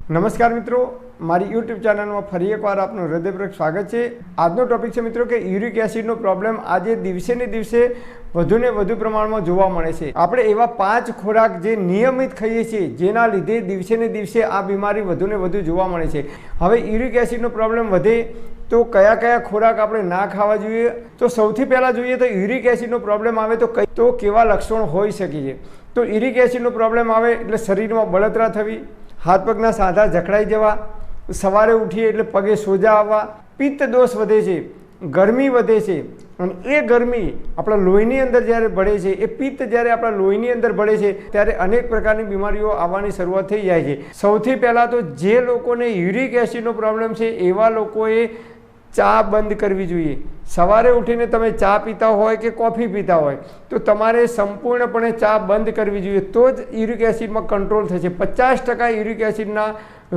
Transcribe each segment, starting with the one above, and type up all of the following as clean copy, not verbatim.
નમસ્કાર મિત્રો, મારી યુટ્યુબ ચેનલમાં ફરી એકવાર આપનું હૃદયપૂર્વક સ્વાગત છે। આજનો ટોપિક છે મિત્રો કે યુરિક એસિડનો પ્રોબ્લેમ આજે દિવસે ને દિવસે વધુને વધુ પ્રમાણમાં જોવા મળે છે। આપણે એવા 5 ખોરાક જે નિયમિત ખાઈએ છીએ જેના લીધે દિવસે ને દિવસે આ બીમારી વધુને વધુ જોવા મળે છે। હવે યુરિક એસિડનો પ્રોબ્લેમ વધે તો કયા કયા ખોરાક આપણે ના ખાવા જોઈએ? તો સૌથી પહેલાં જોઈએ તો યુરિક એસિડનો પ્રોબ્લેમ આવે તો કેવા લક્ષણો હોઈ શકે છે? તો યુરિક એસિડનો પ્રોબ્લેમ આવે એટલે શરીરમાં બળતરા થવી, હાથ પગના સાંધા જકડાઈ જવા, સવારે ઉઠીએ એટલે પગે સોજા આવવા, પિત્ત દોષ વધે છે, ગરમી વધે છે અને એ ગરમી આપણા લોહીની અંદર જ્યારે ભળે છે, એ પિત્ત જ્યારે આપણા લોહીની અંદર ભળે છે ત્યારે અનેક પ્રકારની બીમારીઓ આવવાની શરૂઆત થઈ જાય છે। સૌથી પહેલાં તો જે લોકોને યુરિક એસિડનો પ્રોબ્લેમ છે એવા લોકોએ ચા બંધ કરવી જોઈએ। સવારે ઉઠીને તમે ચા પીતા હોય કે કોફી પીતા હોય તો તમારે સંપૂર્ણપણે ચા બંધ કરવી જોઈએ, તો જ યુરિક એસિડમાં કંટ્રોલ થશે। 50% યુરિક એસિડના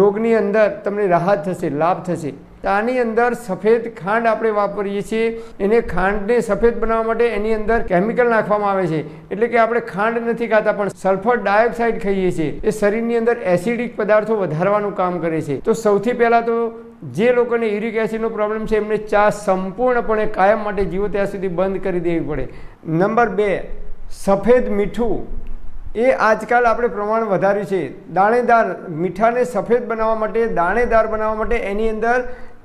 રોગની અંદર તમને રાહત થશે, લાભ થશે। આની અંદર સફેદ ખાંડ આપણે વાપરીએ છીએ, એને ખાંડને સફેદ બનાવવા માટે એની અંદર કેમિકલ નાખવામાં આવે છે, એટલે કે આપણે ખાંડ નથી ખાતા પણ સલ્ફર ડાયોક્સાઇડ ખાઈએ છીએ। એ શરીરની અંદર એસિડિક પદાર્થો વધારવાનું કામ કરે છે। તો સૌથી પહેલાં તો જે લોકોને યુરિક એસિડનો પ્રોબ્લેમ છે એમને ચા સંપૂર્ણપણે કાયમ માટે જીવો ત્યાં સુધી બંધ કરી દેવી પડે। નંબર 2, સફેદ મીઠું એ આજકાલ આપણે પ્રમાણ વધાર્યું છે। દાણેદાર મીઠાને સફેદ બનાવવા માટે, દાણેદાર બનાવવા માટે એની અંદર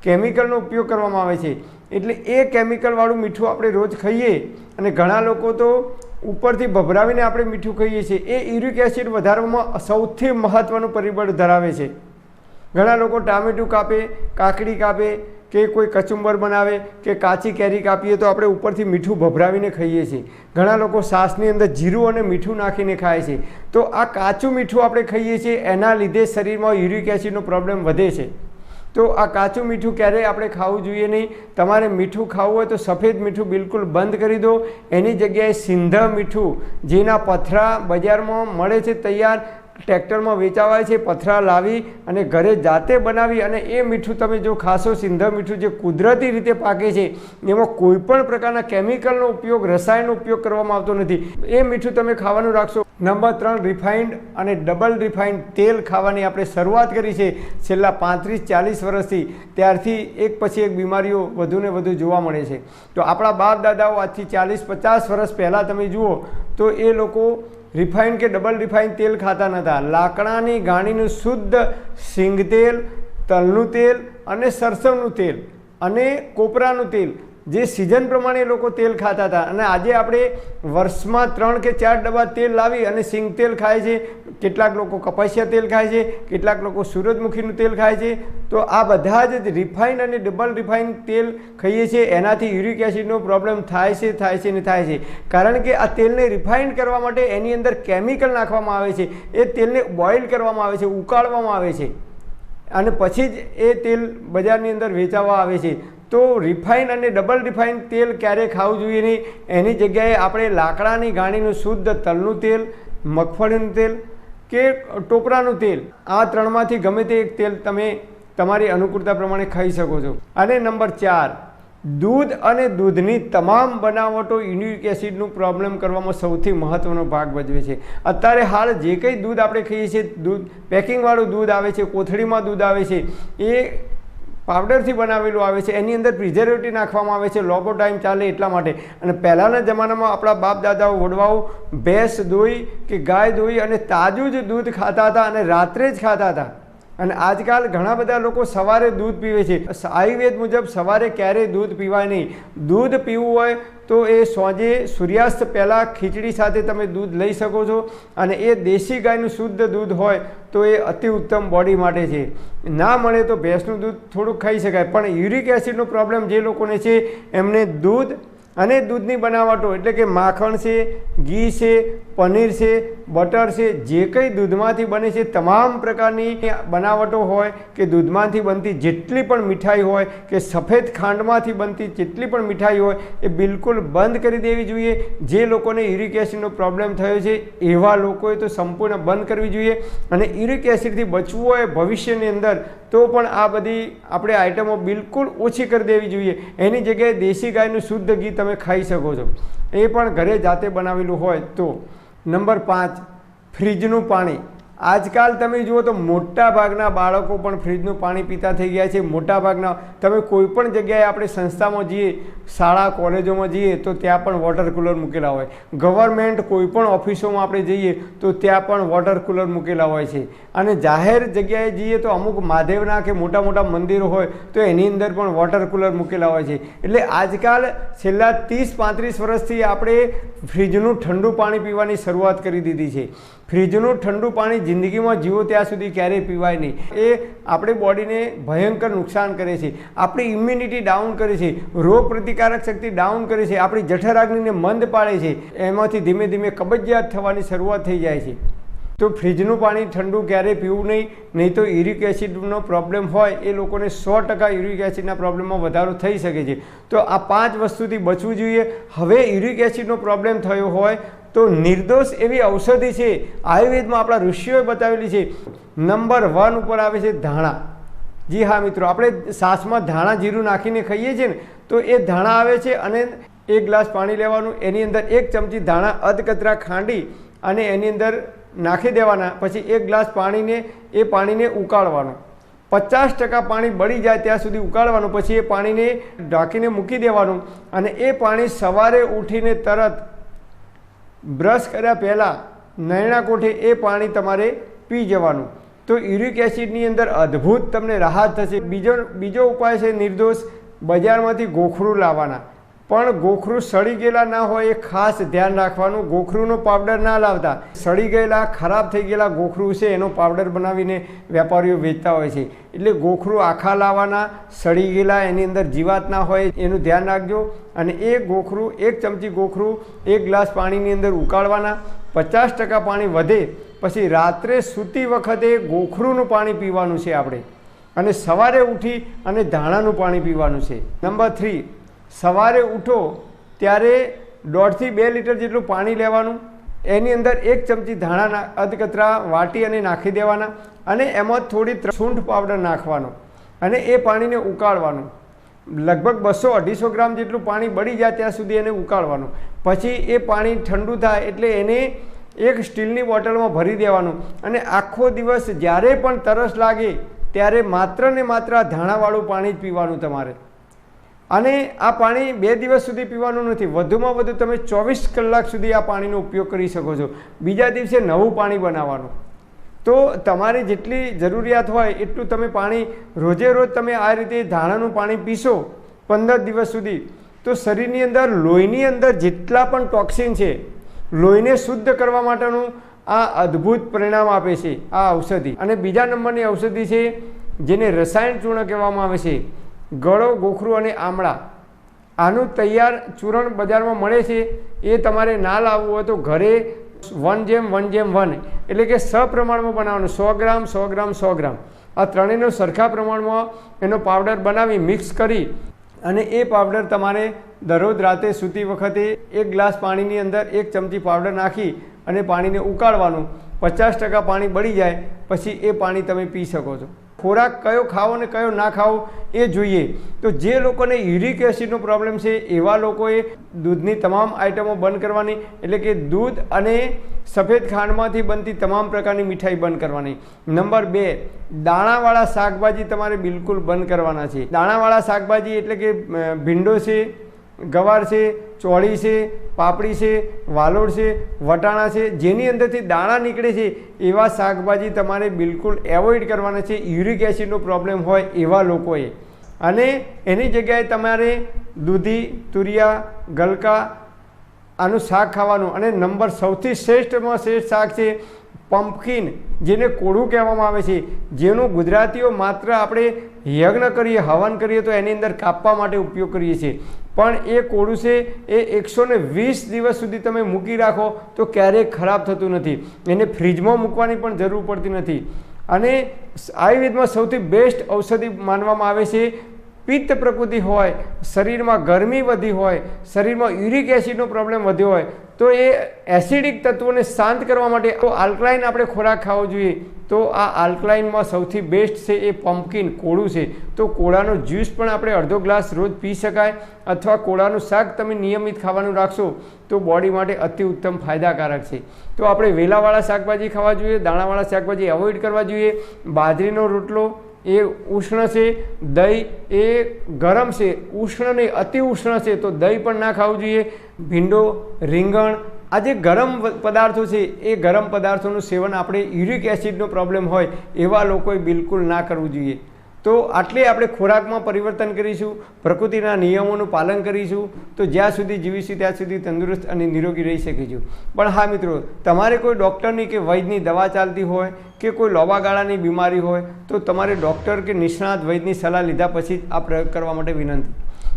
કેમિકલનો ઉપયોગ કરવામાં આવે છે, એટલે એ કેમિકલવાળું મીઠું આપણે રોજ ખાઈએ અને ઘણા લોકો તો ઉપરથી ભભરાવીને આપણે મીઠું ખાઈએ છીએ, એ યુરિક એસિડ વધારવામાં સૌથી મહત્ત્વનું પરિબળ ધરાવે છે। ઘણા લોકો ટામેટું કાપે, કાકડી કાપે કે કોઈ કચુંબર બનાવે કે કાચી કેરી કાપીએ તો આપણે ઉપરથી મીઠું ભભરાવીને ખાઈએ છીએ। ઘણા લોકો છાશની અંદર જીરું અને મીઠું નાખીને ખાય છે। તો આ કાચું મીઠું આપણે ખાઈએ છીએ, એના લીધે શરીરમાં યુરિક એસિડનો પ્રોબ્લેમ વધે છે। તો આ કાચું મીઠું ક્યારેય આપણે ખાવું જોઈએ નહીં। તમારે મીઠું ખાવું હોય તો સફેદ મીઠું બિલકુલ બંધ કરી દો, એની જગ્યાએ સિંધ મીઠું જેના પથરા બજારમાં મળે છે તૈયાર, ટ્રેક્ટરમાં વેચાવાય છે, પથરા લાવી અને ઘરે જાતે બનાવી અને એ મીઠું તમે જો ખાશો, સિંધ મીઠું જે કુદરતી રીતે પાકે છે, એમાં કોઈ પણ પ્રકારના કેમિકલનો ઉપયોગ, રસાયણનો ઉપયોગ કરવામાં આવતો નથી, એ મીઠું તમે ખાવાનું રાખશો। નંબર 3, રિફાઇન્ડ અને ડબલ રિફાઇન્ડ તેલ ખાવાની આપણે શરૂઆત કરી છે છેલ્લા 35-40 વર્ષથી, ત્યારથી એક પછી એક બીમારીઓ વધુને વધુ જોવા મળે છે। તો આપણા બાપ દાદાઓ આજથી 40-50 વર્ષ પહેલાં તમે જુઓ તો એ લોકો રિફાઇન્ડ કે ડબલ રિફાઇન્ડ તેલ ખાતા નહોતા। લાકડાની ગાણીનું શુદ્ધ સિંગ તેલ, તલનું તેલ અને સરસવનું તેલ અને કોપરાનું તેલ, જે સિઝન પ્રમાણે લોકો તેલ ખાતા હતા। અને આજે આપણે વર્ષમાં 3 કે 4 ડબ્બા તેલ લાવી અને સિંગ તેલ ખાય છે, કેટલાક લોકો કપાસિયા તેલ ખાય છે, કેટલાક લોકો સૂરજમુખીનું તેલ ખાય છે। તો આ બધા જ રિફાઇન્ડ અને ડબલ રિફાઇન્ડ તેલ ખાઈએ છીએ, એનાથી યુરિક એસિડનો પ્રોબ્લેમ થાય છે ને થાય છે। કારણ કે આ તેલને રિફાઇન્ડ કરવા માટે એની અંદર કેમિકલ નાખવામાં આવે છે, એ તેલને બોઇલ કરવામાં આવે છે, ઉકાળવામાં આવે છે અને પછી જ એ તેલ બજારની અંદર વેચાવા આવે છે। તો રિફાઇન અને ડબલ રિફાઇન તેલ ક્યારેય ખાવું જોઈએ નહીં, એની જગ્યાએ આપણે લાકડાની ગાણીનું શુદ્ધ તલનું તેલ, મગફળીનું તેલ કે ટોપરાનું તેલ, આ 3માંથી ગમે તે એક તેલ તમે તમારી અનુકૂળતા પ્રમાણે ખાઈ શકો છો। અને નંબર 4, દૂધ અને દૂધની તમામ બનાવટો યુરિક એસિડનું પ્રોબ્લેમ કરવામાં સૌથી મહત્ત્વનો ભાગ ભજવે છે। અત્યારે હાલ જે કંઈ દૂધ આપણે ખાઈએ છીએ, દૂધ પેકિંગવાળું દૂધ આવે છે, કોથળીમાં દૂધ આવે છે, એ પાવડરથી બનાવેલું આવે છે, એની અંદર પ્રિઝર્વેટિવ નાખવામાં આવે છે, લોંગો ટાઈમ ચાલે એટલા માટે। અને પહેલાંના જમાનામાં આપણા બાપ દાદાઓ, વડવાઓ ભેંસ દોઈ કે ગાય દોઈ અને તાજું જ દૂધ ખાતા હતા અને રાત્રે જ ખાતા હતા। અને આજકાલ ઘણા બધા લોકો સવારે દૂધ પીવે છે। આયુર્વેદ મુજબ સવારે ક્યારેય દૂધ પીવાય નહીં। દૂધ પીવું હોય તો એ સાંજે સૂર્યાસ્ત પહેલાં ખીચડી સાથે તમે દૂધ લઈ શકો છો, અને એ દેશી ગાયનું શુદ્ધ દૂધ હોય તો એ અતિ ઉત્તમ બોડી માટે છે। ના મળે તો ભેંસનું દૂધ થોડુંક ખાઈ શકાય, પણ યુરિક એસિડનો પ્રોબ્લેમ જે લોકોને છે એમને દૂધ અને દૂધની બનાવટો એટલે કે માખણ છે, ઘી છે, પનીર છે, બટર છે, જે કંઈ દૂધમાંથી બને છે તમામ પ્રકારની બનાવટો હોય કે દૂધમાંથી બનતી જેટલી પણ મીઠાઈ હોય કે સફેદ ખાંડમાંથી બનતી જેટલી પણ મીઠાઈ હોય એ બિલકુલ બંધ કરી દેવી જોઈએ। જે લોકોને યુરિક એસિડનો પ્રોબ્લેમ થયો છે એવા લોકોએ તો સંપૂર્ણ બંધ કરવી જોઈએ। અને યુરિક એસિડથી બચવું હોય ભવિષ્યની અંદર તો પણ આ બધી આપણે આઈટમો બિલકુલ ઓછી કરી દેવી જોઈએ। એની જગ્યાએ દેશી ગાયનું શુદ્ધ ઘી તમે ખાઈ શકો છો, એ પણ ઘરે જાતે બનાવેલું હોય તો। નંબર 5, ફ્રીજનું પાણી। આજકાલ તમે જુઓ તો મોટા ભાગના બાળકો પણ ફ્રીજનું પાણી પીતા થઈ ગયા છે. મોટા ભાગના તમે કોઈ પણ જગ્યાએ આપણે સંસ્થામાં જઈએ, શાળા કોલેજોમાં જઈએ તો ત્યાં પણ વોટર કુલર મૂકેલા હોય. ગવર્મેન્ટ કોઈ પણ ઓફિસોમાં આપણે જઈએ તો ત્યાં પણ વોટર કુલર મૂકેલા હોય છે. અને જાહેર જગ્યાએ જઈએ તો અમુક મહાદેવના કે મોટા મોટા મંદિરો હોય તો એની અંદર પણ વોટર કુલર મૂકેલા હોય છે. એટલે આજકાલ છેલ્લા 30-35 વર્ષથી આપણે ફ્રીજનું ઠંડુ પાણી પીવાની શરૂઆત કરી દીધી છે. ફ્રીજનું ઠંડુ પાણી જિંદગીમાં જીવો ત્યાં સુધી ક્યારેય પીવાય નહીં. એ આપણી બોડીને ભયંકર નુકસાન કરે છે, આપણી ઇમ્યુનિટી ડાઉન કરે છે, રોગ પ્રતિકારક શક્તિ ડાઉન કરે છે, આપણી જઠરાગ્નિને મંદ પાડે છે. એમાંથી ધીમે ધીમે કબજિયાત થવાની શરૂઆત થઈ જાય છે. તો ફ્રીજનું પાણી ઠંડુ ક્યારેય પીવું નહીં તો યુરિક એસિડનો પ્રોબ્લેમ હોય એ લોકોને 100% યુરિક એસિડના પ્રોબ્લેમમાં વધારો થઈ શકે છે. તો આ 5 વસ્તુથી બચવું જોઈએ. હવે યુરિક એસિડનો પ્રોબ્લેમ થયો હોય તો નિર્દોષ એવી ઔષધિ છે, આયુર્વેદમાં આપણા ઋષિઓએ બતાવેલી છે. નંબર 1 ઉપર આવે છે ધાણા. જી હા મિત્રો, આપણે છાશમાં ધાણા જીરું નાખીને ખાઈએ છીએ ને, તો એ ધાણા આવે છે અને 1 ગ્લાસ પાણી લેવાનું, એની અંદર 1 ચમચી ધાણા અધકચરા ખાંડી અને એની અંદર નાખી દેવાના. પછી 1 ગ્લાસ પાણીને ઉકાળવાનું. 50% પાણી બળી જાય ત્યાં સુધી ઉકાળવાનું. પછી એ પાણીને ઢાંકીને મૂકી દેવાનું અને એ પાણી સવારે ઉઠીને તરત બ્રશ કર્યા પહેલાં નયણા કોઠે એ પાણી તમારે પી જવાનું. તો યુરિક એસિડની અંદર અદ્ભુત તમને રાહત થશે. બીજો ઉપાય છે નિર્દોષ, બજારમાંથી ગોખરું લાવવાના. પણ ગોખરું સડી ગયેલા ના હોય એ ખાસ ધ્યાન રાખવાનું. ગોખરુંનો પાવડર ના લાવતા. સડી ગયેલા ખરાબ થઈ ગયેલા ગોખરું છે એનો પાવડર બનાવીને વેપારીઓ વેચતા હોય છે. એટલે ગોખરું આખા લાવવાના, સડી ગયેલા, એની અંદર જીવાત ના હોય એનું ધ્યાન રાખજો. અને એ ગોખરું 1 ચમચી ગોખરું 1 ગ્લાસ પાણીની અંદર ઉકાળવાના. 50% પાણી વધે પછી રાત્રે સૂતી વખતે ગોખરુંનું પાણી પીવાનું છે આપણે. અને સવારે ઉઠી અને ધાણાનું પાણી પીવાનું છે. નંબર 3, સવારે ઉઠો ત્યારે 1.5 થી 2 લીટર જેટલું પાણી લેવાનું. એની અંદર 1 ચમચી ધાણા અધકચરા વાટી અને નાખી દેવાના અને એમાં થોડી સૂંઠ પાવડર નાખવાનો અને એ પાણીને ઉકાળવાનું. લગભગ 200-250 ગ્રામ જેટલું પાણી બળી જાય ત્યાં સુધી એને ઉકાળવાનું. પછી એ પાણી ઠંડુ થાય એટલે એને એક સ્ટીલની બોટલમાં ભરી દેવાનું અને આખો દિવસ જ્યારે પણ તરસ લાગે ત્યારે માત્ર ને માત્ર ધાણાવાળું પાણી જ પીવાનું તમારે. અને આ પાણી 2 દિવસ સુધી પીવાનું નથી, વધુમાં વધુ તમે 24 કલાક સુધી આ પાણીનો ઉપયોગ કરી શકો છો. બીજા દિવસે નવું પાણી બનાવવાનું. તો તમારી જેટલી જરૂરિયાત હોય એટલું તમે પાણી રોજે રોજ તમે આ રીતે ધાણાનું પાણી પીશો 15 દિવસ સુધી, તો શરીરની અંદર લોહીની અંદર જેટલા પણ ટોક્સિન છે, લોહીને શુદ્ધ કરવા માટેનું આ અદ્ભુત પરિણામ આપે છે આ ઔષધિ. અને બીજા નંબરની ઔષધિ છે જેને રસાયણ ચૂર્ણ કહેવામાં આવે છે. ગળો, ગોખરું અને આમળા, આનું તૈયાર ચૂર્ણ બજારમાં મળે છે. એ તમારે ના લાવવું હોય તો ઘરે 1:1:1 એટલે કે સપ્રમાણમાં બનાવવાનું. 100 ગ્રામ 100 ગ્રામ 100 ગ્રામ આ ત્રણેયનો સરખા પ્રમાણમાં એનો પાવડર બનાવી મિક્સ કરી અને એ પાવડર તમારે દરરોજ રાતે સૂતી વખતે 1 ગ્લાસ પાણીની અંદર 1 ચમચી પાવડર નાખી અને પાણીને ઉકાળવાનું. 50% પાણી બળી જાય પછી એ પાણી તમે પી શકો છો. ખોરાક કયો ખાવો અને કયો ના ખાવો એ જોઈએ. તો જે લોકોને યુરિક એસિડનો પ્રોબ્લેમ છે એવા લોકોએ દૂધની તમામ આઇટમો બંધ કરવાની, એટલે કે દૂધ અને સફેદ ખાંડમાંથી બનતી તમામ પ્રકારની મીઠાઈ બંધ કરવાની. નંબર 2, દાણાવાળા શાકભાજી તમારે બિલકુલ બંધ કરવાના છે. દાણાવાળા શાકભાજી એટલે કે ભીંડો છે, ગવાર છે, ચોળી છે, પાપડી છે, વાલોડ છે, વટાણા છે, જેની અંદરથી દાણા નીકળે છે એવા શાકભાજી તમારે બિલકુલ એવોઇડ કરવાના છે યુરિક એસિડનો પ્રોબ્લેમ હોય એવા લોકોએ. અને એની જગ્યાએ તમારે દૂધી, તુરિયા, ગલકા આનું શાક ખાવાનું. અને નંબર સૌથી શ્રેષ્ઠમાં શ્રેષ્ઠ શાક છે પમ્પકિન, જેને કોળું કહેવામાં આવે છે, જેનું ગુજરાતીઓ માત્ર આપણે યજ્ઞ કરીએ, હવન કરીએ તો એની અંદર કાપવા માટે ઉપયોગ કરીએ છીએ. પણ એ કોળું છે એ 120 દિવસ સુધી તમે મૂકી રાખો તો ક્યારેય ખરાબ થતું નથી. એને ફ્રીજમાં મૂકવાની પણ જરૂર પડતી નથી. અને આયુર્વેદમાં સૌથી બેસ્ટ ઔષધિ માનવામાં આવે છે. પિત્ત પ્રકૃતિ હોય, શરીરમાં ગરમી વધી હોય, શરીરમાં યુરિક એસિડનો પ્રોબ્લેમ વધ્યો હોય તો એ એસિડિક તત્વોને શાંત કરવા માટે તો આલ્કલાઇન આપણે ખોરાક ખાવો જોઈએ. તો આ આલ્કલાઇનમાં સૌથી બેસ્ટ છે એ પમ્પકિન, કોળું છે. તો કોળાનો જ્યુસ પણ આપણે અડધો ગ્લાસ રોજ પી શકાય, અથવા કોળાનું શાક તમે નિયમિત ખાવાનું રાખશો તો બોડી માટે અતિ ઉત્તમ ફાયદાકારક છે. તો આપણે વેલાવાળા શાકભાજી ખાવા જોઈએ, દાણાવાળા શાકભાજી અવોઇડ કરવા જોઈએ. બાજરીનો રોટલો એ ઉષ્ણ છે, દહીં એ ગરમ છે, ઉષ્ણ નહીં અતિ ઉષ્ણ છે, તો દહીં પણ ના ખાવું જોઈએ. ભીંડો, રીંગણ, આ જે ગરમ પદાર્થો છે એ ગરમ પદાર્થોનું સેવન આપણે યુરિક એસિડનો પ્રોબ્લેમ હોય એવા લોકોએ બિલકુલ ના કરવું જોઈએ. તો આટલે આપણે ખોરાકમાં પરિવર્તન કરીશું, પ્રકૃતિના નિયમોનું પાલન કરીશું, તો જ્યાં સુધી જીવીશું ત્યાં સુધી તંદુરસ્ત અને નિરોગી રહી શકીશું. પણ હા મિત્રો, તમારે કોઈ ડૉક્ટરની કે વૈદ્યની દવા ચાલતી હોય કે કોઈ લાંબા ગાળાની બીમારી હોય તો તમારે ડૉક્ટર કે નિષ્ણાત વૈદ્યની સલાહ લીધા પછી જ આ પ્રયોગ કરવા માટે વિનંતી.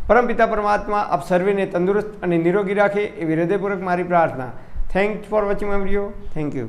પરમપિતા પરમાત્મા આપ સર્વેને તંદુરસ્ત અને નિરોગી રાખે એવી હૃદયપૂર્વક મારી પ્રાર્થના. Thanks for watching my video. Thank you.